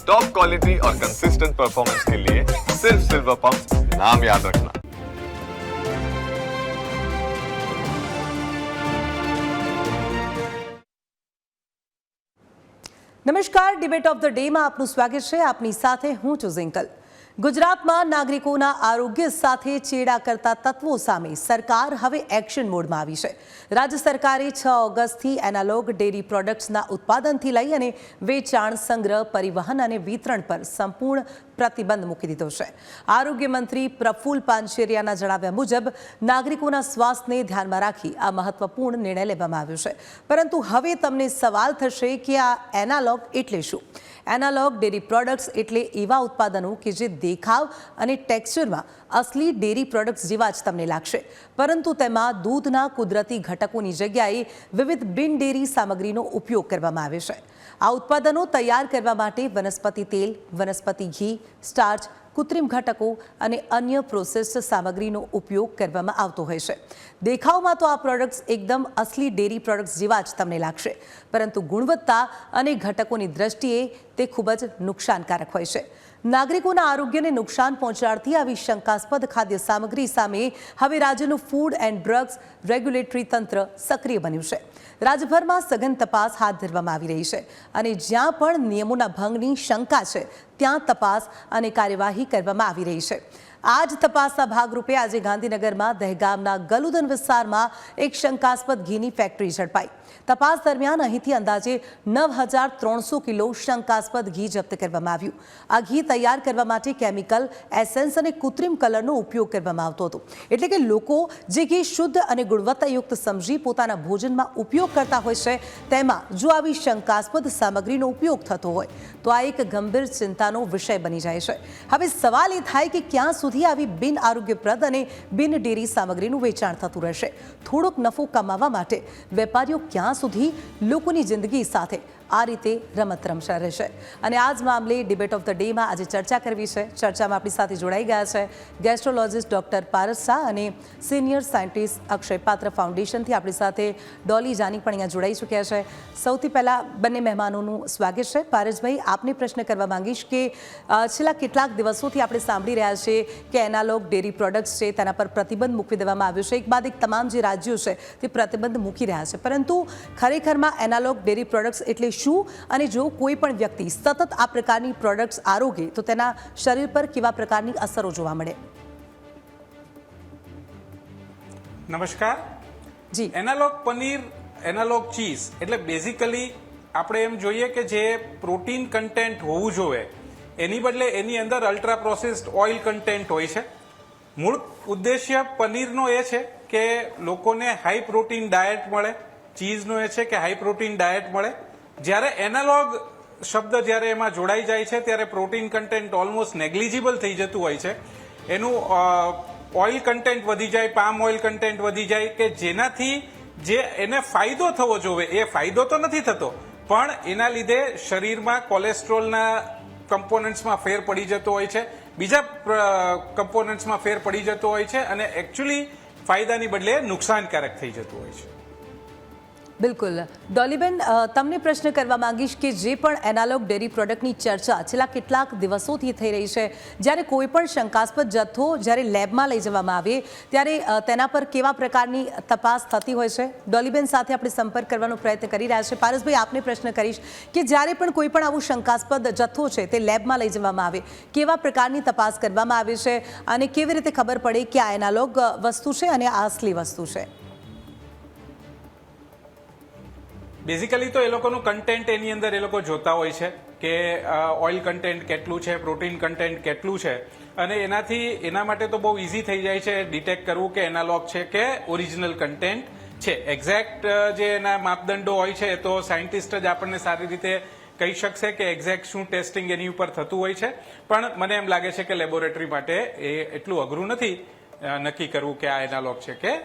Top quality और consistent performance के लिए सिर्फ सिल्वर पंप नाम याद रखना। નમસ્કાર, ડિબેટ ઓફ ધ ડેમાં આપનું સ્વાગત છે. આપની સાથે હું છું ઝિંકલ. ગુજરાતમાં નાગરિકોના આરોગ્ય સાથે ચેડા કરતા તત્વો સામે સરકાર હવે એક્શન મોડમાં આવી છે. રાજ્ય સરકારે 6 ઓગસ્ટથી એનાલોગ ડેરી પ્રોડક્ટ્સના ઉત્પાદનથી લઈ અને વેચાણ, સંગ્રહ, પરિવહન અને વિતરણ પર સંપૂર્ણ પ્રતિબંધ મૂકી દીધો છે. આરોગ્ય મંત્રી પ્રફુલ પાનસેરિયાના જણાવ્યા મુજબ નાગરિકોના સ્વાસ્થ્યને ધ્યાનમાં રાખી આ મહત્વપૂર્ણ નિર્ણય લેવામાં આવ્યો છે. પરંતુ હવે તમને સવાલ થશે કે આ એનાલોગ એટલે શું? એનાલોગ ડેરી પ્રોડક્ટ્સ એટલે એવા ઉત્પાદનો કે જે દેખાવ અને ટેક્સચરમાં અસલી ડેરી પ્રોડક્ટ્સ જેવા જ તમને લાગશે, પરંતુ તેમાં દૂધના કુદરતી ઘટકોની જગ્યાએ વિવિધ બિન ડેરી સામગ્રીનો ઉપયોગ કરવામાં આવે છે. આ ઉત્પાદનો તૈયાર કરવા માટે વનસ્પતિ તેલ, વનસ્પતિ ઘી, સ્ટાર્ચ, કૃત્રિમ ઘટકો અને અન્ય પ્રોસેસ્ડ સામગ્રીનો ઉપયોગ કરવામાં આવતો હોય છે. દેખાવમાં તો આ પ્રોડક્ટ્સ એકદમ અસલી ડેરી પ્રોડક્ટ્સ જેવા જ તમને લાગશે, પરંતુ ગુણવત્તા અને ઘટકોની દ્રષ્ટિએ તે ખૂબ જ નુકસાનકારક હોય છે. નાગરિકોના આરોગ્યને નુકસાન પહોંચાડતી આવી શંકાસ્પદ ખાદ્ય સામગ્રી સામે હવે રાજ્યનું ફૂડ એન્ડ ડ્રગ્સ રેગ્યુલેટરી તંત્ર સક્રિય બન્યું છે. રાજ્યભરમાં સઘન તપાસ હાથ ધરવામાં આવી રહી છે અને જ્યાં પણ નિયમોના ભંગની શંકા છે ત્યાં તપાસ અને કાર્યવાહી કરવામાં આવી રહી છે. આ જ તપાસના ભાગરૂપે આજે ગાંધીનગરમાં દહેગામના ગલુદન વિસ્તારમાં એક શંકાસ્પદ ઘીની ફેક્ટરી ઝડપાઈ. તપાસ દરમિયાન અહીંથી અંદાજે 9,300 કિલો શંકાસ્પદ ઘી જપ્ત કરવામાં આવ્યું. આ ઘી તૈયાર કરવા માટે કેમિકલ, એસેન્સ અને કૃત્રિમ કલરનો ઉપયોગ કરવામાં આવતો હતો. એટલે કે લોકો જે ઘી શુદ્ધ અને ગુણવત્તાયુક્ત સમજી પોતાના ભોજનમાં ઉપયોગ કરતા હોય છે, તેમાં જો આવી શંકાસ્પદ સામગ્રીનો ઉપયોગ થતો હોય તો આ એક ગંભીર ચિંતાનો વિષય બની જાય છે. હવે સવાલ એ થાય કે ક્યાં સુધી આવી બિન આરોગ્યપ્રદ અને બિન ડેરી સામગ્રીનું વેચાણ થતું રહેશે? થોડોક નફો કમાવા માટે વેપારીઓ ક્યાં સુધી લોકોની જિંદગી સાથે આ રીતે રમત રમશે રહેશે? અને આ જ મામલે ડિબેટ ઓફ ધ ડેમાં આજે ચર્ચા કરવી છે. ચર્ચામાં આપણી સાથે જોડાઈ ગયા છે ગેસ્ટ્રોલોજિસ્ટ ડૉક્ટર પારસ શાહ અને સિનિયર સાયન્ટિસ્ટ અક્ષય પાત્ર ફાઉન્ડેશનથી આપણી સાથે ડોલી જાની પણ અહીંયા જોડાઈ ચૂક્યા છે. સૌથી પહેલાં બંને મહેમાનોનું સ્વાગત છે. પારસભાઈ, આપને પ્રશ્ન કરવા માંગીશ કે છેલ્લા કેટલાક દિવસોથી આપણે સાંભળી રહ્યા છીએ કે એનાલોગ ડેરી પ્રોડક્ટ્સ છે તેના પર પ્રતિબંધ મૂકી દેવામાં આવ્યો છે. એક બાદ એક તમામ જે રાજ્યો છે તે પ્રતિબંધ મૂકી રહ્યા છે, પરંતુ ખરેખરમાં એનાલોગ ડેરી પ્રોડક્ટ્સ એટલે શું, અને જો કોઈ પણ વ્યક્તિ સતત આ પ્રકારની પ્રોડક્ટ્સ આરોગે તો તેના શરીર પર કેવા પ્રકારની અસરો જોવા મળે? નમસ્કાર જી. એનાલોગ પનીર, એનાલોગ ચીઝ એટલે બેઝિકલી આપણે એમ જોઈએ કે જે પ્રોટીન કન્ટેન્ટ હોવું જોઈએ એની બદલે એની અંદર અલ્ટ્રા પ્રોસેસ્ડ ઓઇલ કન્ટેન્ટ હોય છે. મૂળ ઉદ્દેશ્ય પનીરનો એ છે કે લોકોને હાઈ પ્રોટીન ડાયટ મળે, ચીઝનો એ છે કે હાઈ પ્રોટીન ડાયટ મળે. જ્યારે એનાલોગ શબ્દ જ્યારે એમાં જોડાઈ જાય છે ત્યારે પ્રોટીન કન્ટેન્ટ ઓલમોસ્ટ નેગ્લિજિબલ થઈ જતું હોય છે. એનું ઓઇલ કન્ટેન્ટ વધી જાય, પામ ઓઇલ કન્ટેન્ટ વધી જાય, કે જેનાથી જે એને ફાયદો થવો જોઈએ એ ફાયદો તો નથી થતો, પણ એના લીધે શરીરમાં કોલેસ્ટ્રોલના કમ્પોનન્ટ્સમાં ફેર પડી જતો હોય છે, બીજા કમ્પોનન્ટ્સમાં ફેર પડી જતો હોય છે અને એકચ્યુઅલી ફાયદાની બદલે નુકસાનકારક થઈ જતું હોય છે. બિલકુલ. ડોલીબેન, તમને પ્રશ્ન કરવા માંગીશ કે જે પણ એનાલોગ ડેરી પ્રોડક્ટની ચર્ચા છેલ્લા કેટલાક દિવસોથી થઈ રહી છે, જ્યારે કોઈ પણ શંકાસ્પદ જથ્થો જ્યારે લેબમાં લઈ જવામાં આવે ત્યારે તેના પર કેવા પ્રકારની તપાસ થતી હોય છે? ડોલીબેન સાથે આપણે સંપર્ક કરવાનો પ્રયત્ન કરી રહ્યા છે. પારસભાઈ, આપને પ્રશ્ન કરીશ કે જ્યારે પણ કોઈ પણ આવું શંકાસ્પદ જથ્થો છે તે લેબમાં લઈ જવામાં આવે, કેવા પ્રકારની તપાસ કરવામાં આવે છે અને કેવી રીતે ખબર પડે કે આ એનાલોગ વસ્તુ છે અને આ અસલી વસ્તુ છે? બેઝિકલી તો એ લોકોનું કન્ટેન્ટ એની અંદર એ લોકો જોતા હોય છે કે ઓઇલ કન્ટેન્ટ કેટલું છે, પ્રોટીન કન્ટેન્ટ કેટલું છે, અને એના માટે તો બહુ ઇઝી થઈ જાય છે ડિટેક્ટ કરવું કે એનાલોગ છે કે ઓરિજિનલ કન્ટેન્ટ છે. એક્ઝેક્ટ જે એના માપદંડો હોય છે તો સાયન્ટિસ્ટ જ આપણને સારી રીતે કહી શકશે કે એક્ઝેક્ટ શું ટેસ્ટિંગ એની ઉપર થતું હોય છે, પણ મને એમ લાગે છે કે લેબોરેટરી માટે એ એટલું અઘરું નથી નક્કી કરવું કે આ એનાલોગ છે કે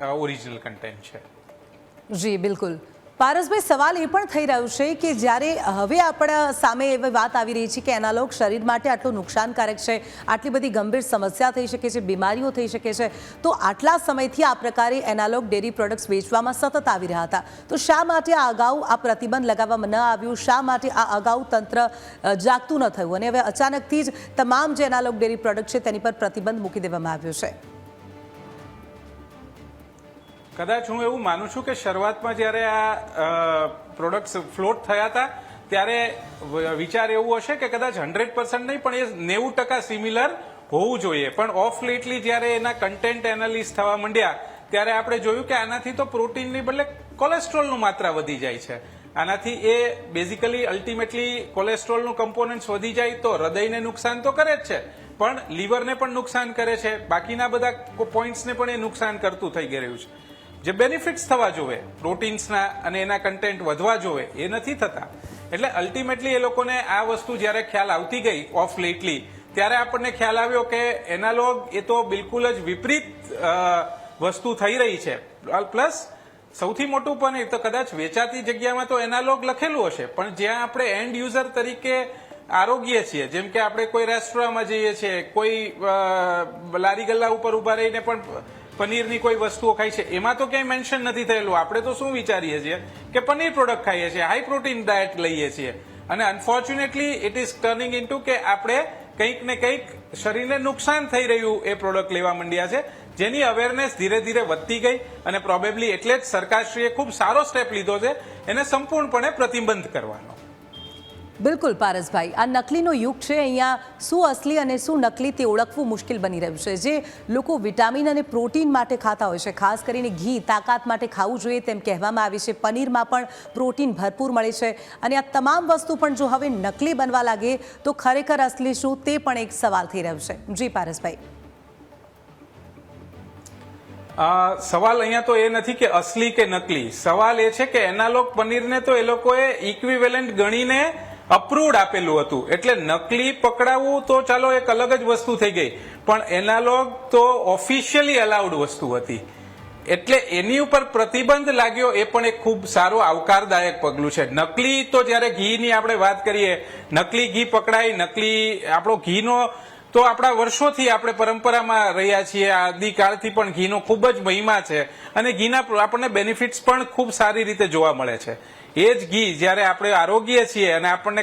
ઓરિજિનલ કન્ટેન્ટ છે. જી બિલકુલ. પારસભાઈ, સવાલ એ પણ થઈ રહ્યો છે કે જ્યારે હવે આપણા સામે એવી વાત આવી રહી છે કે એનાલોગ શરીર માટે આટલું નુકસાનકારક છે, આટલી બધી ગંભીર સમસ્યા થઈ શકે છે, બીમારીઓ થઈ શકે છે, તો આટલા સમયથી આ પ્રકારે એનાલોગ ડેરી પ્રોડક્ટ્સ વેચવામાં સતત આવી રહ્યા હતા, તો શા માટે આ અગાઉ આ પ્રતિબંધ લગાવવામાં ન આવ્યું? શા માટે આ અગાઉ તંત્ર જાગતું ન થયું અને હવે અચાનકથી જ તમામ જે એનાલોગ ડેરી પ્રોડક્ટ છે તેની પર પ્રતિબંધ મૂકી દેવામાં આવ્યો છે? કદાચ હું એવું માનું છું કે શરૂઆતમાં જ્યારે આ પ્રોડક્ટ્સ ફ્લોટ થયા હતા ત્યારે વિચાર એવું હશે કે કદાચ 100% નહીં પણ એ 90% સિમિલર હોવું જોઈએ, પણ ઓફ લેટલી જ્યારે એના કન્ટેન્ટ એનાલિસ થવા માંડ્યા ત્યારે આપણે જોયું કે આનાથી તો પ્રોટીનની બદલે કોલેસ્ટ્રોલનું માત્રા વધી જાય છે. આનાથી એ બેઝિકલી અલ્ટિમેટલી કોલેસ્ટ્રોલનું કમ્પોનન્ટ્સ વધી જાય તો હૃદયને નુકસાન તો કરે જ છે, પણ લીવરને પણ નુકસાન કરે છે, બાકીના બધા પોઈન્ટ્સને પણ એ નુકસાન કરતું થઈ ગયું છે. જે બેનિફિટ્સ થવા જોવે પ્રોટીન્સના અને એના કન્ટેન્ટ વધવા જોવે એ નથી થતા. એટલે અલ્ટિમેટલી એ લોકોને આ વસ્તુ જ્યારે ખ્યાલ આવતી ગઈ ઓફ લેટલી ત્યારે આપણને ખ્યાલ આવ્યો કે એનાલોગ એ તો બિલકુલ જ વિપરીત વસ્તુ થઈ રહી છે. પ્લસ સૌથી મોટું પણ એ તો કદાચ વેચાતી જગ્યામાં તો એનાલોગ લખેલું હશે, પણ જ્યાં આપણે એન્ડ યુઝર તરીકે આરોગ્ય છીએ, જેમ કે આપણે કોઈ રેસ્ટોરન્ટમાં જઈએ છીએ, કોઈ લારી ગલ્લા ઉપર ઉભા રહીને પણ પનીરની કોઈ વસ્તુઓ ખાય છે, એમાં તો ક્યાંય મેન્શન નથી થયેલું. આપણે તો શું વિચારીએ છીએ કે પનીર પ્રોડક્ટ ખાઈએ છીએ, હાઈ પ્રોટીન ડાયટ લઈએ છીએ, અને unfortunately it is turning into કે આપણે કંઈક ને કંઈક શરીરને નુકસાન થઈ રહ્યું એ પ્રોડક્ટ લેવા માંડ્યા છે, જેની અવેરનેસ ધીરે ધીરે વધતી ગઈ અને પ્રોબેબલી એટલે જ સરકારશ્રીએ ખૂબ સારો સ્ટેપ લીધો છે એને સંપૂર્ણપણે પ્રતિબંધ કરવાનો. બિલકુલ પારસભાઈ, આ નકલીનો યુગ છે. અહીંયા શું અસલી અને શું નકલી તે ઓળખવું મુશ્કેલ બની રહ્યું છે. જે લોકો વિટામિન અને પ્રોટીન માટે ખાતા હોય છે, ખાસ કરીને ઘી તાકાત માટે ખાવું જોઈએ તેમ કહેવામાં આવે છે, પનીરમાં પણ પ્રોટીન ભરપૂર મળે છે, અને આ તમામ વસ્તુ પણ જો હવે નકલી બનવા લાગે તો ખરેખર અસલી શું તે પણ એક સવાલ થઈ રહ્યો છે. જી પારસભાઈ. સવાલ અહીંયા તો એ નથી કે અસલી કે નકલી, સવાલ એ છે કે એનાલોગ પનીરને તો એ લોકોએ ઇક્વિવેલન્ટ ગણીને અપ્રુવડ આપેલું હતું, એટલે નકલી પકડાવવું તો ચાલો એક અલગ જ વસ્તુ થઈ ગઈ, પણ એનાલોગ તો ઓફિશિયલી અલાઉડ વસ્તુ હતી, એટલે એની ઉપર પ્રતિબંધ લાગ્યો એ પણ એક ખૂબ સારો આવકારદાયક પગલું છે. નકલી તો જ્યારે ઘીની આપણે વાત કરીએ, નકલી ઘી પકડાય, નકલી આપણો ઘીનો તો આપણા વર્ષોથી આપણે પરંપરામાં રહ્યા છીએ, આદિકાળથી પણ ઘીનો ખૂબ જ મહિમા છે અને ઘીના આપણને બેનિફિટ્સ પણ ખૂબ સારી રીતે જોવા મળે છે. એ જ ઘી જ્યારે આપણે આરોગીએ છીએ અને આપણને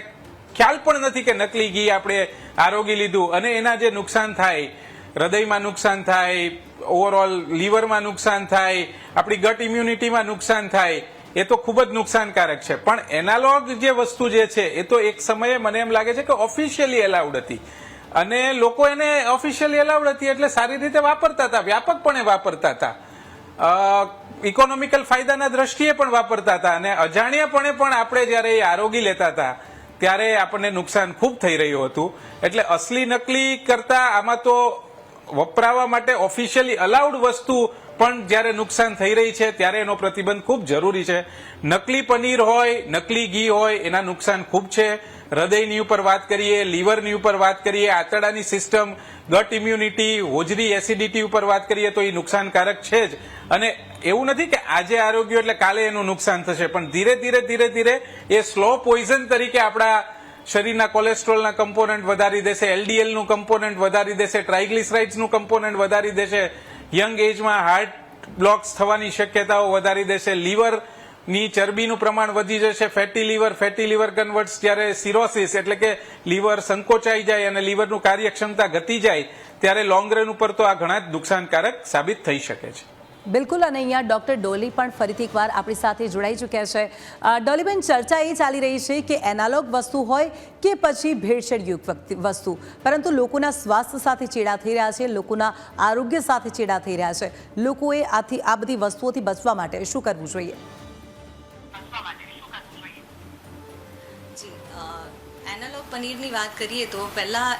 ખ્યાલ પણ નથી કે નકલી ઘી આપણે આરોગી લીધું અને એના જે નુકસાન થાય, હૃદયમાં નુકસાન થાય, ઓવરઓલ લીવરમાં નુકસાન થાય, આપણી ગટ ઇમ્યુનિટીમાં નુકસાન થાય, એ તો ખૂબ જ નુકસાનકારક છે. પણ એનાલોગ જે વસ્તુ જે છે એ તો એક સમયે મને એમ લાગે છે કે ઓફિશિયલી એલાઉડ હતી અને લોકો એને ઓફિશિયલી એલાઉડ હતી એટલે સારી રીતે વાપરતા હતા, વ્યાપકપણે વાપરતા હતા, ઇકોનોમિકલ ફાયદાના દ્રષ્ટિએ પણ વાપરતા હતા, અને અજાણ્યાપણે પણ આપણે જ્યારે એ આરોગી લેતા હતા ત્યારે આપણને નુકસાન ખૂબ થઈ રહ્યું હતું. એટલે અસલી નકલી કરતા આમાં તો વપરાવા માટે ઓફિશિયલી અલાઉડ વસ્તુ પણ જ્યારે નુકસાન થઈ રહી છે ત્યારે એનો પ્રતિબંધ ખૂબ જરૂરી છે. નકલી પનીર હોય, નકલી ઘી હોય, એના નુકસાન ખૂબ છે. હૃદયની ઉપર વાત કરીએ, લીવરની ઉપર વાત કરીએ, આંતરડાની સિસ્ટમ, ગટ ઇમ્યુનિટી, હોજરી એસિડિટી ઉપર વાત કરીએ તો એ નુકસાનકારક છે જ. અને એવું નથી કે આજે આરોગ્ય એટલે કાલે એનું નુકસાન થશે, પણ ધીરે ધીરે એ સ્લો પોઈઝન તરીકે આપણા શરીરના કોલેસ્ટ્રોલના કમ્પોનન્ટ વધારી દેશે, એલડીએલનું કમ્પોનન્ટ વધારી દેશે, ટ્રાઇગ્લિસરાઇડ્સનું કમ્પોનન્ટ વધારી દેશે, યંગ એજમાં હાર્ટ બ્લોક્સ થવાની શક્યતાઓ વધારી દેશે, લીવરની ચરબીનું પ્રમાણ વધી જશે, ફેટી લીવર કન્વર્ટ્સ જ્યારે સિરોસિસ એટલે કે લીવર સંકોચાઈ જાય અને લીવરનું કાર્યક્ષમતા ઘટી જાય ત્યારે લોંગ રન ઉપર તો આ ઘણા જ નુકસાનકારક સાબિત થઈ શકે છે. બિલકુલ. અને અહીંયા ડોક્ટર ડોલી પણ ફરીથી એકવાર આપણી સાથે જોડાઈ ચૂક્યા છે. ડોલીબેન, ચર્ચા એ ચાલી રહી છે કે એનાલોગ વસ્તુ હોય કે પછી ભેળસેળયુક્ત વસ્તુ, પરંતુ લોકોના સ્વાસ્થ્ય સાથે ચેડા થઈ રહ્યા છે, લોકોના આરોગ્ય સાથે ચેડા થઈ રહ્યા છે. લોકોએ આ બધી વસ્તુઓથી બચવા માટે શું કરવું જોઈએ? એનાલોગ પનીરની વાત કરીએ તો પહેલાં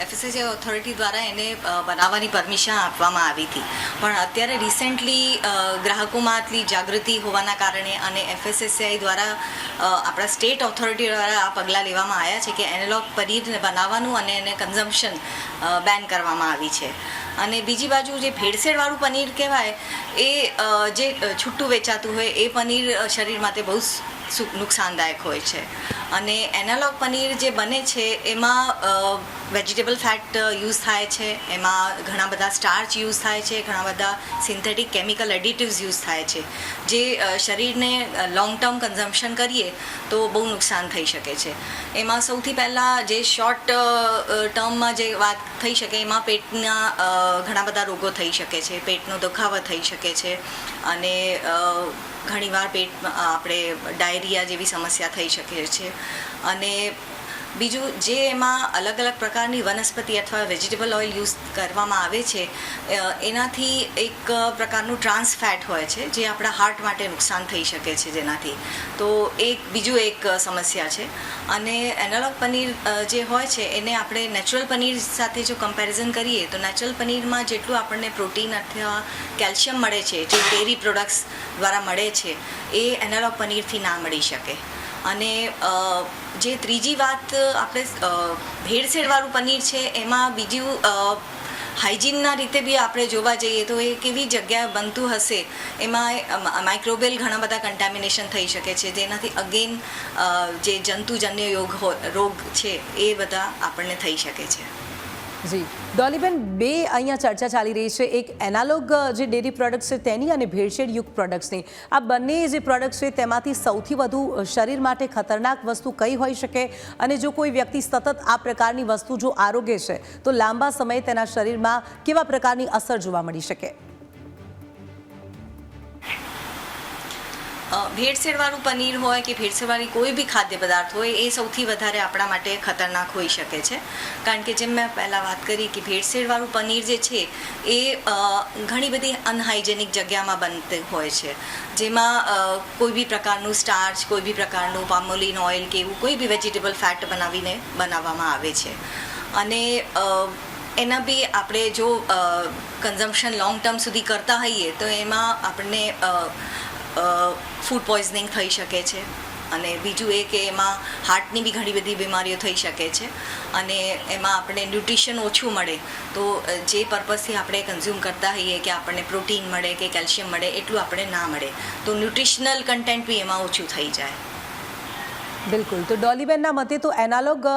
એફએસએસઆઈ ઓથોરિટી દ્વારા એને બનાવવાની પરમિશન આપવામાં આવી હતી, પણ અત્યારે રિસેન્ટલી ગ્રાહકોમાં આટલી જાગૃતિ હોવાના કારણે અને એફએસએસઆઈ દ્વારા આપણા સ્ટેટ ઓથોરિટી દ્વારા આ પગલાં લેવામાં આવ્યા છે કે એનાલોગ પનીર બનાવવાનું અને એને કન્ઝમ્પશન બેન કરવામાં આવી છે. અને બીજી બાજુ જે ભેળસેળવાળું પનીર કહેવાય એ જે છૂટું વેચાતું હોય એ પનીર શરીર માટે બહુ નુકસાનદાયક હોય છે. અને એનાલોગ પનીર જે બને છે એમાં વેજીટેબલ ફેટ યુઝ થાય છે, એમાં ઘણા બધા સ્ટાર્ચ યુઝ થાય છે, ઘણા બધા સિન્થેટિક કેમિકલ એડિટિવ્સ યુઝ થાય છે, જે શરીરને લોંગ ટર્મ કન્ઝમ્પશન કરીએ તો બહુ નુકસાન થઈ શકે છે. એમાં સૌથી પહેલાં જે શોર્ટ ટર્મમાં જે વાત થઈ શકે એમાં પેટના ઘણા બધા રોગો થઈ શકે છે, પેટનો દુખાવો થઈ શકે છે, અને ઘણીવાર પેટમાં આપણે ડાયરિયા જેવી સમસ્યા થઈ શકે છે. અને બીજું જે એમાં અલગ અલગ પ્રકારની વનસ્પતિ અથવા વેજીટેબલ ઓઇલ યુઝ કરવામાં આવે છે એનાથી એક પ્રકારનું ટ્રાન્સ ફેટ હોય છે જે આપણા હાર્ટ માટે નુકસાન થઈ શકે છે જેનાથી. તો બીજું એક સમસ્યા છે. અને એનાલોગ પનીર જે હોય છે એને આપણે નેચરલ પનીર સાથે જો કમ્પેરિઝન કરીએ તો નેચરલ પનીરમાં જેટલું આપણને પ્રોટીન અથવા કેલ્શિયમ મળે છે, જે ડેરી પ્રોડક્ટ્સ દ્વારા મળે છે, એ એનાલોગ પનીરથી ના મળી શકે. અને જે ત્રીજી વાત આપણે ભેળસેળવાળું પનીર છે એમાં બીજું હાઇજીનના રીતે બી આપણે જોવા જઈએ તો એ કેવી જગ્યાએ બનતું હશે, એમાં માઇક્રોબિયલ ઘણા બધા કન્ટામિનેશન થઈ શકે છે, જેનાથી અગેન જે જંતુજન્ય રોગ છે એ બધા આપણને થઈ શકે છે. જી ડોલીબેન, બે અહીંયા ચર્ચા ચાલી રહી છે, એક એનાલોગ જે ડેરી પ્રોડક્ટ્સ છે તેની અને ભેળસેળયુક્ત પ્રોડક્ટ્સની. આ બંને જે પ્રોડક્ટ્સ છે તેમાંથી સૌથી વધુ શરીર માટે ખતરનાક વસ્તુ કઈ હોઈ શકે, અને જો કોઈ વ્યક્તિ સતત આ પ્રકારની વસ્તુ જો આરોગે છે તો લાંબા સમયે તેના શરીરમાં કેવા પ્રકારની અસર જોવા મળી શકે? ભેળસેળવાળું પનીર હોય કે ભેળસેળવાળી કોઈ બી ખાદ્ય પદાર્થ હોય એ સૌથી વધારે આપણા માટે ખતરનાક હોઈ શકે છે. કારણ કે જેમ મેં પહેલાં વાત કરી કે ભેળસેળવાળું પનીર જે છે એ ઘણી બધી અનહાઇજેનિક જગ્યામાં બનતું હોય છે, જેમાં કોઈ બી પ્રકારનું સ્ટાર્ચ, કોઈ બી પ્રકારનું પામોલિન ઓઇલ કે એવું કોઈ બી વેજીટેબલ ફેટ બનાવવામાં આવે છે. અને એના બી આપણે જો કન્ઝમ્પશન લોંગ ટર્મ સુધી કરતા હોઈએ તો એમાં આપણને ફૂડ પોઈઝનિંગ થઈ શકે છે. અને બીજું એ કે એમાં હાર્ટની બી ઘણી બધી બીમારીઓ થઈ શકે છે. અને એમાં આપણે ન્યુટ્રિશન ઓછું મળે તો જે પર્પઝથી આપણે કન્ઝ્યુમ કરતા હોઈએ કે આપણને પ્રોટીન મળે કે કેલ્શિયમ મળે એટલું આપણે ના મળે, તો ન્યુટ્રિશનલ કન્ટેન્ટ બી એમાં ઓછું થઈ જાય. બિલકુલ. તો ડોલીબેનના મતે તો એનાલોગ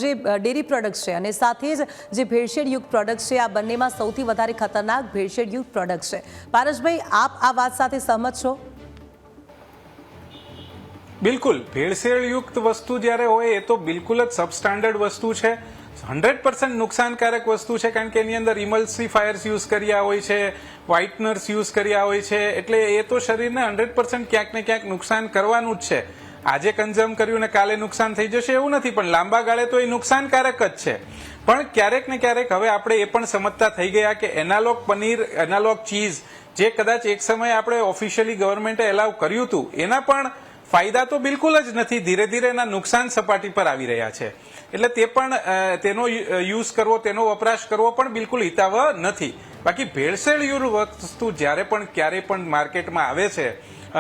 જે ડેરી પ્રોડક્ટ્સ છે અને સાથે જ જે ભેળસેળયુક્ત પ્રોડક્ટ્સ છે આ બંનેમાં સૌથી વધારે ખતરનાક ભેળસેળયુક્ત પ્રોડક્ટ્સ છે. પારસભાઈ, આપ આ વાત સાથે સહમત છો? બિલકુલ. ભેળસેળયુક્ત વસ્તુ જ્યારે હોય એ તો બિલકુલ જ સબસ્ટાન્ડર્ડ વસ્તુ છે, 100% નુકસાનકારક વસ્તુ છે. કારણ કે એની અંદર ઇમલ્સિફાયર્સ યુઝ કર્યા હોય છે, વ્હાઇટનર્સ યુઝ કર્યા હોય છે, એટલે એ તો શરીરને 100% ક્યાંક ને ક્યાંક નુકસાન કરવાનું જ છે. આજે કન્ઝ્યુમ કર્યું ને કાલે નુકસાન થઈ જશે એવું નથી, પણ લાંબા ગાળે તો એ નુકસાનકારક જ છે. પણ ક્યારેક ને ક્યારેક હવે આપણે એ પણ સમજતા થઈ ગયા કે એનાલોગ પનીર, એનાલોગ ચીઝ જે કદાચ એક સમયે આપણે ઓફિશિયલી ગવર્મેન્ટે એલાવ કર્યું હતું, એના પણ ફાયદા તો બિલકુલ જ નથી. ધીરે ધીરે એના નુકસાન સપાટી પર આવી રહ્યા છે. એટલે તે પણ તેનો યુઝ કરવો, તેનો વપરાશ કરવો પણ બિલકુલ હિતાવહ નથી. બાકી ભેળસેળયુક્ત વસ્તુ જ્યારે પણ ક્યારેય પણ માર્કેટમાં આવે છે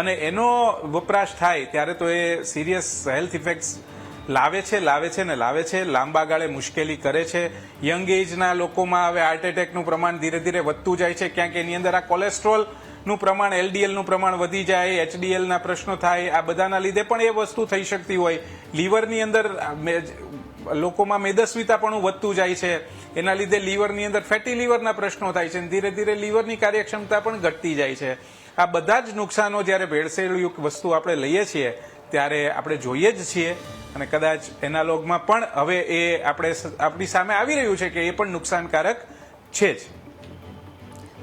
અને એનો વપરાશ થાય ત્યારે તો એ સિરિયસ હેલ્થ ઇફેક્ટ્સ લાવે છે. લાંબા ગાળે મુશ્કેલી કરે છે. યંગ એજના લોકોમાં હવે હાર્ટ એટેકનું પ્રમાણ ધીરે ધીરે વધતું જાય છે. ક્યાંક એની અંદર આ કોલેસ્ટ્રોલનું પ્રમાણ, LDLનું પ્રમાણ વધી જાય, HDLના પ્રશ્નો થાય. આ બધાના લીધે પણ એ વસ્તુ થઈ શકતી હોય. લીવરની અંદર લોકોમાં મેદસ્વીતાપણું વધતું જાય છે, એના લીધે લીવરની અંદર ફેટી લીવરના પ્રશ્નો થાય છે. ધીરે ધીરે લીવરની કાર્યક્ષમતા પણ ઘટતી જાય છે. આ બધા જ નુકસાનો જ્યારે ભેળસેળયુક્ત વસ્તુ આપણે લઈએ છીએ ત્યારે આપણે જોઈએ જ છીએ. અને કદાચ એનાલોગમાં પણ હવે એ આપણી સામે આવી રહ્યું છે કે એ પણ નુકસાનકારક છે જ.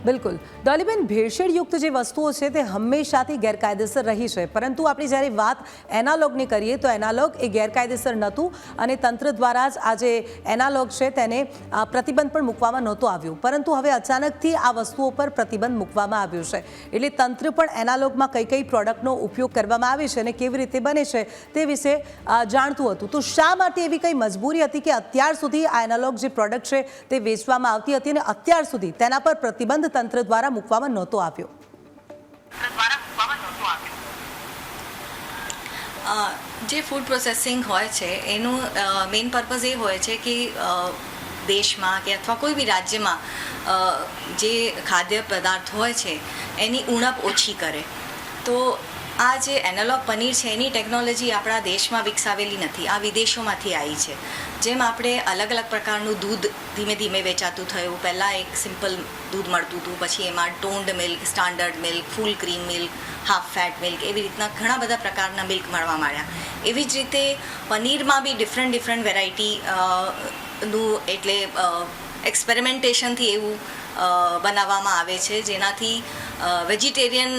બિલકુલ. ડોલીબેન, ભેળસેળયુક્ત જે વસ્તુઓ છે તે હંમેશાથી ગેરકાયદેસર રહી છે, પરંતુ આપણે જ્યારે વાત એનાલોગની કરીએ તો એનાલોગ એ ગેરકાયદેસર નહોતું અને તંત્ર દ્વારા જ આ જે એનાલોગ છે તેને પ્રતિબંધ પણ મૂકવામાં નહોતો આવ્યો. પરંતુ હવે અચાનકથી આ વસ્તુઓ પર પ્રતિબંધ મૂકવામાં આવ્યો છે, એટલે તંત્ર પણ એનાલોગમાં કઈ કઈ પ્રોડક્ટનો ઉપયોગ કરવામાં આવે છે અને કેવી રીતે બને છે તે વિશે જાણતું હતું. તો શા માટે એવી કઈ મજબૂરી હતી કે અત્યાર સુધી આ એનાલોગ જે પ્રોડક્ટ છે તે વેચવામાં આવતી હતી અને અત્યાર સુધી તેના પર પ્રતિબંધ તંત્ર દ્વારા મૂકવામાં નહોતો આવ્યો? જે ફૂડ પ્રોસેસિંગ હોય છે એનું મેઇન પર્પઝ એ હોય છે કે દેશમાં કે અથવા કોઈ બી રાજ્યમાં જે ખાદ્ય પદાર્થ હોય છે એની ઉણપ ઓછી કરે. તો આ જે એનાલોગ પનીર છે એની ટેકનોલોજી આપણા દેશમાં વિકસાવેલી નથી, આ વિદેશોમાંથી આવી છે. જેમ આપણે અલગ અલગ પ્રકારનું દૂધ ધીમે ધીમે વેચાતું થયું. પહેલાં એક સિમ્પલ દૂધ મળતું હતું, પછી એમાં toned milk, standard milk, full cream milk, half fat milk, એવી રીતના ઘણા બધા પ્રકારના મિલ્ક મળવા માંડ્યા. એવી જ રીતે પનીરમાં બી ડિફરન્ટ વેરાયટી નું એટલે એક્સપેરિમેન્ટેશનથી એવું બનાવવામાં આવે છે જેનાથી વેજીટેરિયન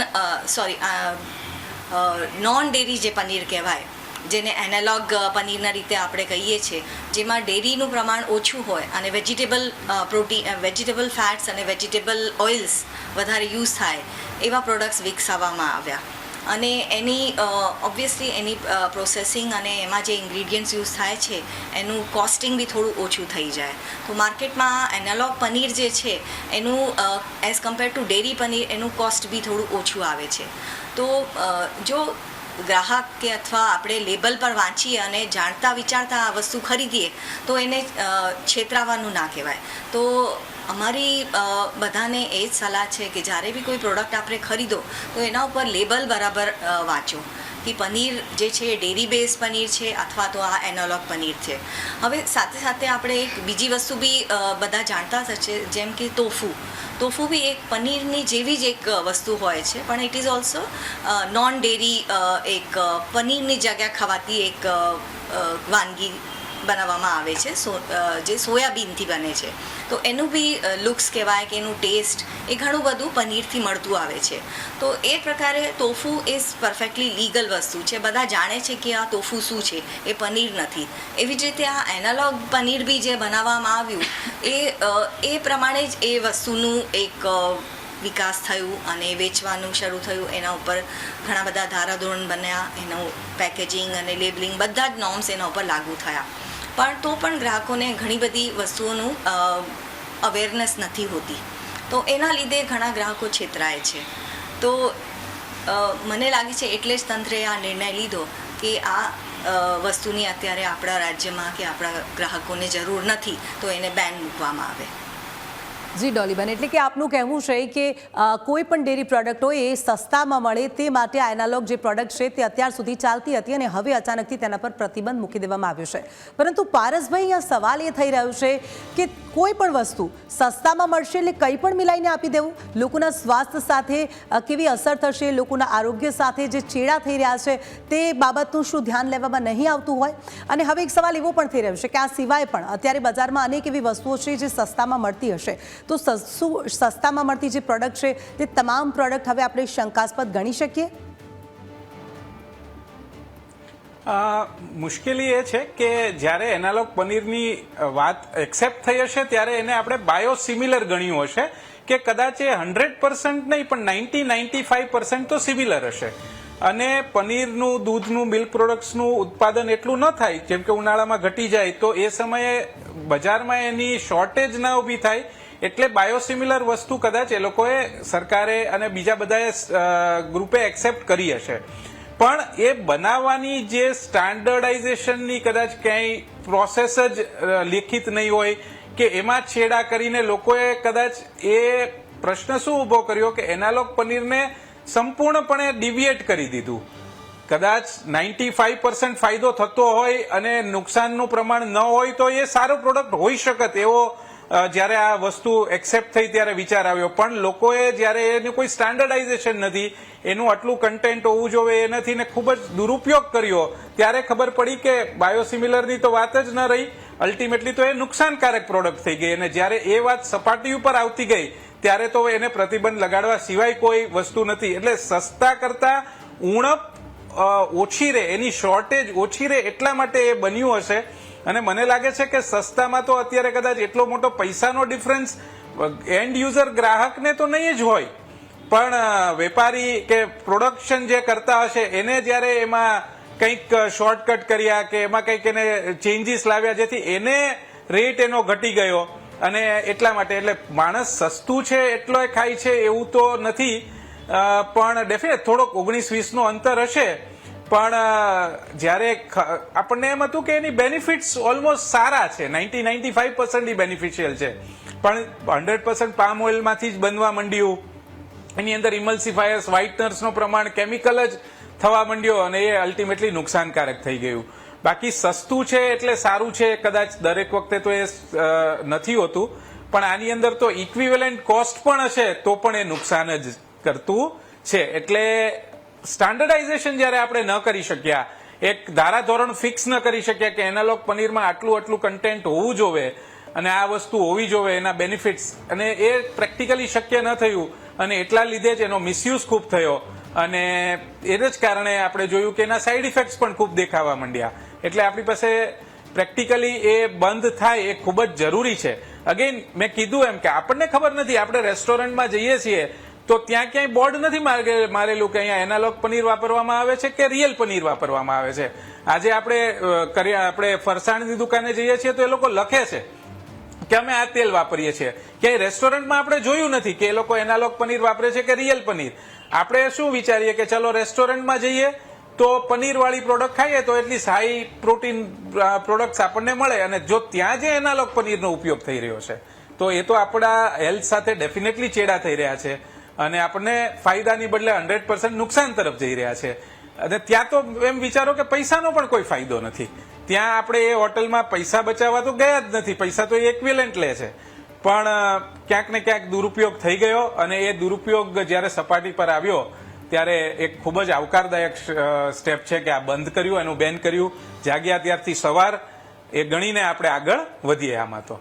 નોન ડેરી જે પનીર કહેવાય, જેને એનાલોગ પનીરના રીતે આપણે કહીએ છીએ, જેમાં ડેરીનું પ્રમાણ ઓછું હોય અને વેજીટેબલ ફેટ્સ અને વેજીટેબલ ઓઇલ્સ વધારે યુઝ થાય એવા પ્રોડક્ટ્સ વિકસાવવામાં આવ્યા. અને એની ઓબ્વિયસલી એની પ્રોસેસિંગ અને એમાં જે ઇન્ગ્રીડિયન્ટ્સ યુઝ થાય છે એનું કોસ્ટિંગ બી થોડું ઓછું થઈ જાય. તો માર્કેટમાં એનાલોગ પનીર જે છે એનું as compare to dairy paneer એનું કોસ્ટ બી થોડું ઓછું આવે છે. તો જો ગ્રાહક કે અથવા આપણે લેબલ પર વાંચીએ અને જાણતા વિચારતા આ વસ્તુ ખરીદીએ તો એને છેતરાવાનું ના કહેવાય. તો અમારી બધાને એ જ સલાહ છે કે જ્યારે બી કોઈ પ્રોડક્ટ આપણે ખરીદો તો એના ઉપર લેબલ બરાબર વાંચો કે પનીર જે છે એ ડેરી બેઝ પનીર છે અથવા તો આ એનાલોગ પનીર છે. હવે સાથે સાથે આપણે એક બીજી વસ્તુ બી બધા જાણતા હશે, જેમ કે ટોફુ બી એક પનીરની જેવી જ એક વસ્તુ હોય છે, પણ it is also known dairy એક પનીરની જગ્યા ખવાતી એક વાનગી બનાવવામાં આવે છે, જે સોયાબીનથી બને છે. તો એનું બી લુક્સ કહેવાય કે એનું ટેસ્ટ એ ઘણું બધું પનીરથી મળતું આવે છે. તો એ પ્રકારે ટોફુ ઇઝ પરફેક્ટલી લીગલ વસ્તુ છે, બધા જાણે છે કે આ ટોફુ શું છે, એ પનીર નથી. એવી જ રીતે આ એનાલોગ પનીર બી જે બનાવવામાં આવ્યું એ પ્રમાણે જ એ વસ્તુનું એક વિકાસ થયું અને વેચવાનું શરૂ થયું. એના ઉપર ઘણા બધા ધારાધોરણ બન્યા, એનું પેકેજિંગ અને લેબલિંગ બધા જ નોર્મ્સ એના ઉપર લાગુ થયા. પણ તો પણ ગ્રાહકોને ઘણી બધી વસ્તુઓનું અવેરનેસ નથી હોતી, તો એના લીધે ઘણા ગ્રાહકો છેતરાય છે. તો મને લાગે છે એટલે જ તંત્રે આ નિર્ણય લીધો કે આ વસ્તુની અત્યારે આપણા રાજ્યમાં કે આપણા ગ્રાહકોને જરૂર નથી, તો એને બેન મૂકવામાં આવે. જી ડોલીબેન, એટલે કે આપનું કહેવું છે કે કોઈ પણ ડેરી પ્રોડક્ટ હોય એ સસ્તામાં મળે તે માટે આ એનાલોગ જે પ્રોડક્ટ છે તે અત્યાર સુધી ચાલતી હતી અને હવે અચાનકથી તેના પર પ્રતિબંધ મૂકી દેવામાં આવ્યો છે. પરંતુ પારસભાઈ, અહીંયા સવાલ એ થઈ રહ્યો છે કે કોઈ પણ વસ્તુ સસ્તામાં મળશે એટલે કંઈ પણ મિલાઈને આપી દેવું, લોકોના સ્વાસ્થ્ય સાથે કેવી અસર થશે, લોકોના આરોગ્ય સાથે જે ચેડા થઈ રહ્યા છે તે બાબતનું શું ધ્યાન લેવામાં નહીં આવતું હોય? અને હવે એક સવાલ એવો પણ થઈ રહ્યો છે કે આ સિવાય પણ અત્યારે બજારમાં અનેક એવી વસ્તુઓ છે જે સસ્તામાં મળતી હશે, તો શું સસ્તામાં મળતી જે પ્રોડક્ટ છે તે તમામ પ્રોડક્ટ હવે આપણે શંકાસ્પદ ગણી શકીએ? મુશ્કેલી એ છે કે જ્યારે એનાલોગ પનીરની વાત એક્સેપ્ટ થઈ હશે ત્યારે એને આપણે બાયોસિમિલર ગણ્યું હશે કે કદાચ એ 100% નહીં પણ 90-95% તો સિમિલર હશે. અને પનીરનું, દૂધનું, મિલ્ક પ્રોડક્ટ્સનું ઉત્પાદન એટલું ન થાય, જેમ કે ઉનાળામાં ઘટી જાય તો એ સમયે બજારમાં એની શોર્ટેજ ના ઊભી થાય, એટલે બાયોસિમિલર વસ્તુ કદાચ એ લોકોએ, સરકારે અને બીજા બધાએ ગ્રુપે એક્સેપ્ટ કરી હશે. પણ એ બનાવવાની જે સ્ટાન્ડર્ડાઇઝેશનની કદાચ ક્યાંય પ્રોસેસ જ લેખિત નહીં હોય કે એમાં છેડા કરીને લોકોએ કદાચ એ પ્રશ્ન શું ઊભો કર્યો કે એનાલોગ પનીરને સંપૂર્ણપણે ડિવિએટ કરી દીધું. કદાચ 95% ફાયદો થતો હોય અને નુકસાનનું પ્રમાણ ન હોય તો એ સારો પ્રોડક્ટ હોઈ શકત, એવો જ્યારે આ વસ્તુ એક્સેપ્ટ થઈ ત્યારે વિચાર આવ્યો. પણ લોકોએ જ્યારે એનું કોઈ સ્ટાન્ડર્ડાઇઝેશન નથી, એનું આટલું કન્ટેન્ટ હોવું જોઈએ એ નથી ને ખૂબ જ દુરુપયોગ કર્યો, ત્યારે ખબર પડી કે બાયોસિમિલરની તો વાત જ ન રહી, અલ્ટિમેટલી તો એ નુકસાનકારક પ્રોડક્ટ થઈ ગઈ. અને જ્યારે એ વાત સપાટી ઉપર આવતી ગઈ ત્યારે તો એને પ્રતિબંધ લગાડવા સિવાય કોઈ વસ્તુ નથી. એટલે સસ્તા કરતા ઉણપ ઓછી રહે, એની શોર્ટેજ ઓછી રહે, એટલા માટે એ બન્યું હશે. અને મને લાગે છે કે સસ્તામાં તો અત્યારે કદાચ એટલો મોટો પૈસાનો ડિફરન્સ એન્ડ યુઝર ગ્રાહકને તો નહીં જ હોય, પણ વેપારી કે પ્રોડક્શન જે કરતા હશે એને જ્યારે એમાં કંઈક શોર્ટકટ કર્યા કે એમાં કંઈક એને ચેન્જીસ લાવ્યા જેથી એને રેટ એનો ઘટી ગયો, અને એટલા માટે એટલે માણસ સસ્તું છે એટલો એ ખાય છે એવું તો નથી, પણ ડેફિનેટ થોડોક 19-20નો અંતર હશે. પણ જ્યારે આપણને એમ હતું કે એની બેનિફિટ્સ ઓલમોસ્ટ સારા છે, 90-95% બેનિફિશિયલ છે, પણ 100% પામ ઓઇલમાંથી જ બનવા માંડ્યું, એની અંદર ઇમલ્સિફાયર્સ, વ્હાઇટનર્સનો પ્રમાણ, કેમિકલ જ થવા માંડ્યો અને એ અલ્ટિમેટલી નુકસાનકારક થઈ ગયું. બાકી સસ્તું છે એટલે સારું છે, કદાચ દરેક વખતે તો એ નથી હોતું, પણ આની અંદર તો ઇક્વિવેલન્ટ કોસ્ટ પણ હશે તો પણ એ નુકસાન જ કરતું છે. એટલે સ્ટાન્ડર્ડાઇઝેશન જ્યારે આપણે ન કરી શક્યા, એક ધારાધોરણ ફિક્સ ન કરી શક્યા કે એનાલોગ પનીરમાં આટલું કન્ટેન્ટ હોવું જોવે અને આ વસ્તુ હોવી જોવે, એના બેનિફિટ્સ, અને એ પ્રેક્ટિકલી શક્ય ન થયું અને એટલા લીધે જ એનો મિસયુઝ ખૂબ થયો અને એને જ કારણે આપણે જોયું કે એના સાઈડ ઇફેક્ટ્સ પણ ખૂબ દેખાવા માંડ્યા. એટલે આપણી પાસે પ્રેક્ટિકલી એ બંધ થાય એ ખૂબ જ જરૂરી છે. અગેન મેં કીધું એમ કે આપણને ખબર નથી, આપણે રેસ્ટોરન્ટમાં જઈએ છીએ તો ત્યાં ક્યાંય બોર્ડ નથી મારેલું કે અહીંયા એનાલોગ પનીર વાપરવામાં આવે છે કે રિયલ પનીર વાપરવામાં આવે છે. આજે આપણે ફરસાણની દુકાને જઈએ છીએ તો એ લોકો લખે છે કે અમે આ તેલ વાપરીએ છીએ. ક્યાંય રેસ્ટોરન્ટમાં આપણે જોયું નથી કે એ લોકો એનાલોગ પનીર વાપરે છે કે રિયલ પનીર. આપણે શું વિચારીએ કે ચલો રેસ્ટોરન્ટમાં જઈએ તો પનીર વાળી પ્રોડક્ટ ખાઈએ તો એટલી હાઈ પ્રોટીન પ્રોડક્ટ્સ આપણને મળે, અને જો ત્યાં જે એનાલોગ પનીરનો ઉપયોગ થઈ રહ્યો છે તો એ તો આપણા હેલ્થ સાથે ડેફિનેટલી ચેડા થઈ રહ્યા છે અને આપણને ફાયદાની બદલે 100% નુકસાન તરફ જઈ રહ્યા છે. અને ત્યાં તો એમ વિચારો કે પૈસાનો પણ કોઈ ફાયદો નથી. ત્યાં આપણે એ હોટલમાં પૈસા બચાવવા તો ગયા જ નથી, પૈસા તો ઇક્વિવેલન્ટ લે છે, પણ ક્યાંક ને ક્યાંક દુરુપયોગ થઈ ગયો અને એ દુરુપયોગ જ્યારે સપાટી પર આવ્યો ત્યારે એક ખૂબ જ આવકારદાયક સ્ટેપ છે કે આ બંધ કર્યું, એનું બેન કર્યું. જાગ્યા ત્યારથી સવાર એ ગણીને આપણે આગળ વધીએ આમાં તો.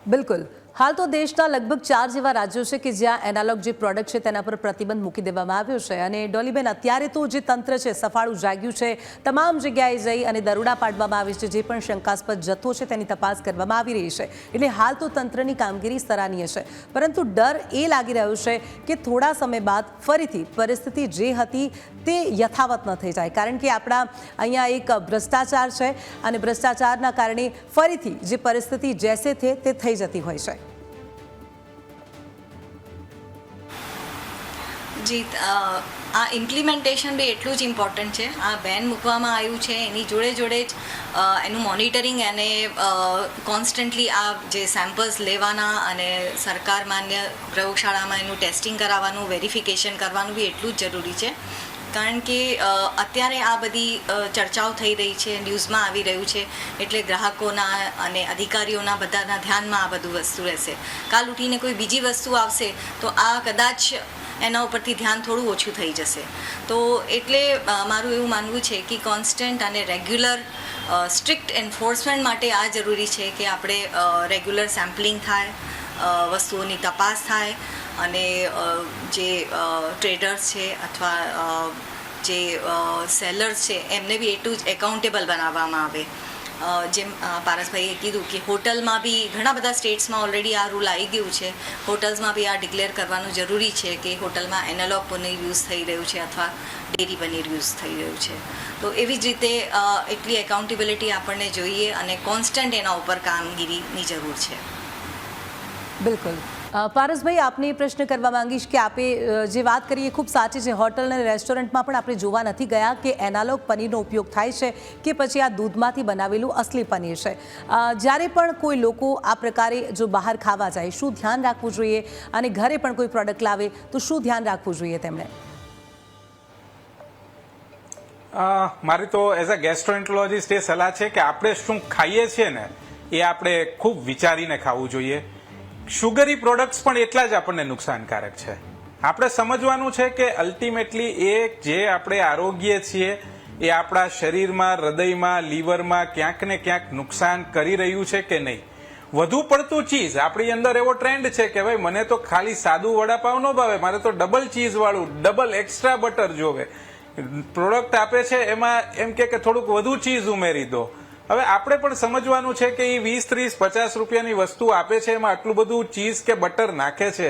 બિલકુલ. હાલ તો દેશના લગભગ 4 જેવા રાજ્યો છે કે જ્યાં એનાલોગ જે પ્રોડક્ટ છે તેના પર પ્રતિબંધ મૂકી દેવામાં આવ્યો છે. અને ડોલીબેન, અત્યારે તો જે તંત્ર છે સફાળું જાગ્યું છે, તમામ જગ્યાએ જઈ અને દરોડા પાડવામાં આવે છે, જે પણ શંકાસ્પદ જથ્થો છે તેની તપાસ કરવામાં આવી રહી છે. એટલે હાલ તો તંત્રની કામગીરી સરાહનીય છે, પરંતુ ડર એ લાગી રહ્યો છે કે થોડા સમય બાદ ફરીથી પરિસ્થિતિ જે હતી તે યથાવત ન થઈ જાય, કારણ કે આપણા અહીંયા એક ભ્રષ્ટાચાર છે અને ભ્રષ્ટાચારના કારણે ફરીથી જે પરિસ્થિતિ જૈસે તે થઈ જતી હોય છે. જી, આ ઇમ્પ્લિમેન્ટેશન બી એટલું જ ઇમ્પોર્ટન્ટ છે. આ બેન મૂકવામાં આવ્યું છે એની જોડે જોડે જ એનું મોનિટરિંગ અને કોન્સ્ટન્ટલી આ જે સેમ્પલ્સ લેવાના અને સરકાર માન્ય પ્રયોગશાળામાં એનું ટેસ્ટિંગ કરાવવાનું, વેરિફિકેશન કરવાનું બી એટલું જ જરૂરી છે. કારણ કે અત્યારે આ બધી ચર્ચાઓ થઈ રહી છે, ન્યૂઝમાં આવી રહ્યું છે, એટલે ગ્રાહકોના અને અધિકારીઓના બધાના ધ્યાનમાં આ બધું વસ્તુ રહેશે. કાલ ઉઠીને કોઈ બીજી વસ્તુ આવશે તો આ કદાચ એના ઉપરથી ધ્યાન થોડું ઓછું થઈ જશે. તો એટલે મારું એવું માનવું છે કે કોન્સ્ટન્ટ અને રેગ્યુલર સ્ટ્રિક્ટ એન્ફોર્સમેન્ટ માટે આ જરૂરી છે કે આપણે રેગ્યુલર સેમ્પલિંગ થાય, વસ્તુઓની તપાસ થાય અને જે ટ્રેડર્સ છે અથવા જે સેલર્સ છે એમને બી એટલું જ એકાઉન્ટેબલ બનાવવામાં આવે. જેમ પારસભાઈએ કીધું કે હોટલમાં બી ઘણા બધા સ્ટેટ્સમાં ઓલરેડી આ રૂલ આવી ગયું છે. હોટલ્સમાં બી આ ડિક્લેર કરવાનું જરૂરી છે કે હોટલમાં એનાલોગ પનીર યુઝ થઈ રહ્યું છે અથવા ડેરી પનીર યુઝ થઈ રહ્યું છે. તો એવી જ રીતે એટલી એકાઉન્ટેબિલિટી આપણને જોઈએ અને કોન્સ્ટન્ટ એના ઉપર કામગીરીની જરૂર છે. બિલકુલ. પારસભાઈ, આપને એ પ્રશ્ન કરવા માંગીશ કે આપે જે વાત કરી એ ખૂબ સાચી છે. હોટલ અને રેસ્ટોરન્ટમાં પણ આપણે જોવા નથી ગયા કે એનાલોગ પનીરનો ઉપયોગ થાય છે કે પછી આ દૂધમાંથી બનાવેલું અસલી પનીર છે. જ્યારે પણ કોઈ લોકો આ પ્રકારે જો બહાર ખાવા જાય, શું ધ્યાન રાખવું જોઈએ અને ઘરે પણ કોઈ પ્રોડક્ટ લાવે તો શું ધ્યાન રાખવું જોઈએ તેમણે? મારી તો એઝ અ ગેસ્ટ્રોએન્ટરોલોજીસ્ટ એ સલાહ છે કે આપણે શું ખાઈએ છીએ ને એ આપણે ખૂબ વિચારીને ખાવું જોઈએ. શુગરી પ્રોડક્ટ્સ પણ એટલા જ આપણને નુકસાનકારક છે. આપણે સમજવાનું છે કે અલ્ટિમેટલી એ જે આપણે આરોગ્ય છીએ એ આપણા શરીરમાં, હૃદયમાં, લીવરમાં ક્યાંક ને ક્યાંક નુકસાન કરી રહ્યું છે કે નહીં. વધુ પડતું ચીઝ, આપણી અંદર એવો ટ્રેન્ડ છે કે ભાઈ મને તો ખાલી સાદું વડાપાવ ન ભાવે, મારે તો ડબલ ચીઝ વાળું, ડબલ એક્સ્ટ્રા બટર જોવે. પ્રોડક્ટ આપે છે એમાં એમ કે થોડુંક વધુ ચીઝ ઉમેરી દો. હવે આપણે પણ સમજવાનું છે કે એ 20, 30, 50 રૂપિયાની વસ્તુ આપે છે, એમાં આટલું બધું ચીઝ કે બટર નાખે છે,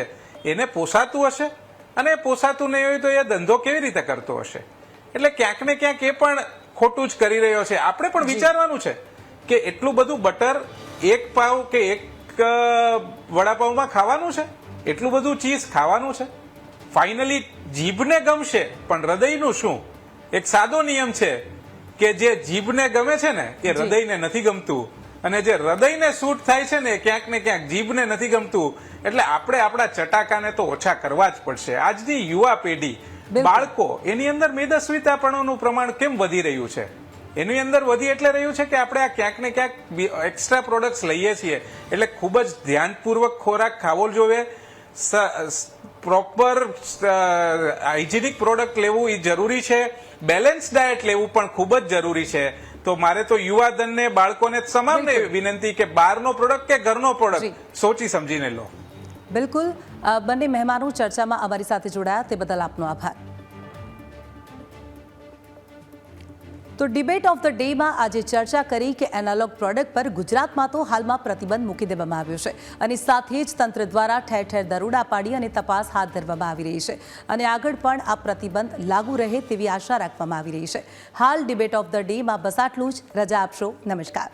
એને પોસાતું હશે? અને પોસાતું નહીં હોય તો એ ધંધો કેવી રીતે કરતો હશે? એટલે ક્યાંક ને ક્યાંક એ પણ ખોટું જ કરી રહ્યો છે. આપણે પણ વિચારવાનું છે કે એટલું બધું બટર એક પાવ કે એક વડાપાવમાં ખાવાનું છે? એટલું બધું ચીઝ ખાવાનું છે? ફાઇનલી જીભને ગમશે પણ હૃદયનું શું? એક સાદો નિયમ છે કે જે જીભને ગમે છે ને એ હૃદયને નથી ગમતું, અને જે હૃદયને સૂટ થાય છે ને ક્યાંક ને ક્યાંક જીભને નથી ગમતું. એટલે આપણે આપણા ચટાકાને તો ઓછા કરવા જ પડશે. આજની યુવા પેઢી, બાળકો, એની અંદર મેદસ્વીતાપણુંનું પ્રમાણ કેમ વધી રહ્યું છે? એની અંદર વધી એટલે રહ્યું છે કે આપણે આ ક્યાંક ને ક્યાંક એક્સ્ટ્રા પ્રોડક્ટ્સ લઈએ છીએ. એટલે ખૂબ જ ધ્યાનપૂર્વક ખોરાક ખાવો જોઈએ. પ્રોપર હાઇજેનિક પ્રોડક્ટ લેવું એ જરૂરી છે. બેલેન્સ ડાયટ લેવું પણ ખૂબ જ જરૂરી છે. તો મારે તો યુવાધનને, બાળકોને, તમામને વિનંતી કે બહારનો પ્રોડક્ટ કે ઘરનો પ્રોડક્ટ સોચી સમજીને લો. બિલકુલ. બંને મહેમાનો ચર્ચામાં અમારી સાથે જોડાયા તે બદલ આપનો આભાર. તો ડિબેટ ઓફ ધ ડેમાં આજે ચર્ચા કરી કે એનાલોગ પ્રોડક્ટ પર ગુજરાતમાં તો હાલમાં પ્રતિબંધ મૂકી દેવામાં આવ્યો છે, અને સાથે જ તંત્ર દ્વારા ઠેર ઠેર દરોડા પાડી અને તપાસ હાથ ધરવામાં આવી રહી છે, અને આગળ પણ આ પ્રતિબંધ લાગુ રહે તેવી આશા રાખવામાં આવી રહી છે. હાલ ડિબેટ ઓફ ધ ડેમાં બસ આટલું જ. રજા આપશો. નમસ્કાર.